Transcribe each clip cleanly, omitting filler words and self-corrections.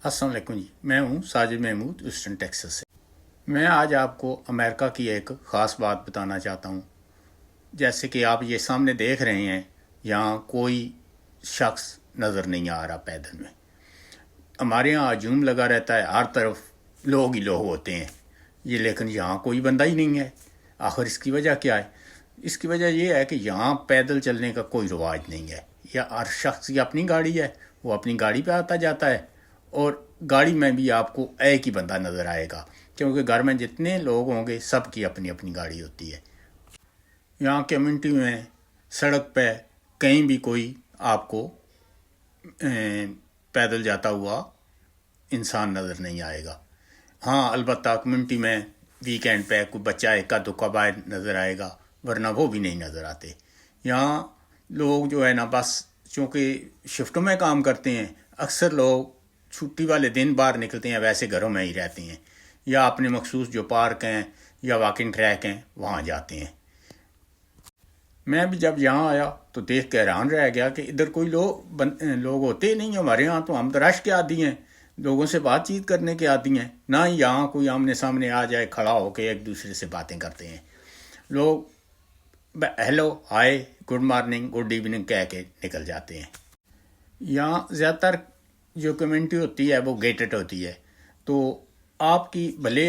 अस्सलाम वालेकुम जी, मैं हूँ साजिद महमूद ह्यूस्टन टेक्सास से। मैं आज आपको अमेरिका की एक ख़ास बात बताना चाहता हूँ। जैसे कि आप ये सामने देख रहे हैं, यहाँ कोई शख्स नज़र नहीं आ रहा पैदल में। हमारे यहाँ हजूम लगा रहता है, हर तरफ लोग ही लोग होते हैं ये, लेकिन यहाँ कोई बंदा ही नहीं है। आखिर इसकी वजह क्या है? इसकी वजह यह है कि यहाँ पैदल चलने का कोई रवाज नहीं है। या हर शख्स की अपनी गाड़ी है, वो अपनी गाड़ी पे आता जाता है, और गाड़ी में भी आपको एक ही बंदा नज़र आएगा, क्योंकि घर में जितने लोग होंगे सबकी अपनी अपनी गाड़ी होती है। यहाँ कम्यूनिटी में सड़क पे कहीं भी कोई आपको पैदल जाता हुआ इंसान नज़र नहीं आएगा। हाँ, अलबत्ता कम्यूनिटी में वीकेंड पे कोई बच्चा इक्का दुक्का बाहर नज़र आएगा, वरना वो भी नहीं नज़र आते। यहाँ लोग जो है ना, बस चूँकि शिफ्टों में काम करते हैं, अक्सर लोग छुट्टी वाले दिन बाहर निकलते हैं, वैसे घरों में ही रहते हैं, या अपने मखसूस जो पार्क हैं या वॉकिंग ट्रैक हैं वहाँ जाते हैं। मैं भी जब यहाँ आया तो देख के हैरान रह गया कि इधर कोई लोग होते ही नहीं। हमारे यहाँ तो हम तो रश के आदी हैं, लोगों से बातचीत करने के आदी हैं, ना ही यहाँ कोई आमने सामने आ जाए खड़ा होकर एक दूसरे से बातें करते हैं। लोग हेलो, हाय, गुड मॉर्निंग, गुड इवनिंग कह के निकल जाते हैं। यहाँ ज़्यादातर जो कम्यूनिटी होती है वो गेटेड होती है, तो आपकी भले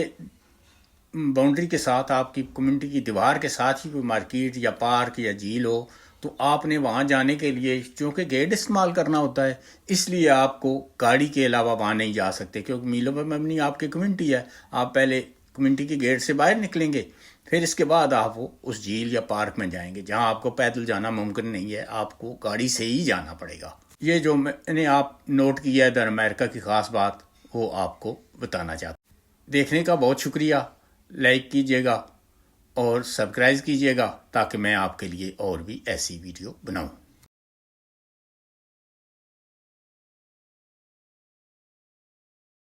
बाउंड्री के साथ, आपकी कम्युनिटी की दीवार के साथ ही कोई मार्केट या पार्क या झील हो, तो आपने वहाँ जाने के लिए चूँकि गेट इस्तेमाल करना होता है, इसलिए आपको गाड़ी के अलावा वहाँ नहीं जा सकते, क्योंकि मीलों पर मबनी आपकी कम्युनिटी है। आप पहले कम्युनिटी के गेट से बाहर निकलेंगे, फिर इसके बाद आप वो उस झील या पार्क में जाएंगे, जहाँ आपको पैदल जाना मुमकिन नहीं है, आपको गाड़ी से ही जाना पड़ेगा। ये जो मैंने आप नोट किया इधर अमेरिका की ख़ास बात, वो आपको बताना चाहता हूँ। देखने का बहुत शुक्रिया। लाइक कीजिएगा और सब्सक्राइब कीजिएगा ताकि मैं आपके लिए और भी ऐसी वीडियो बनाऊँ।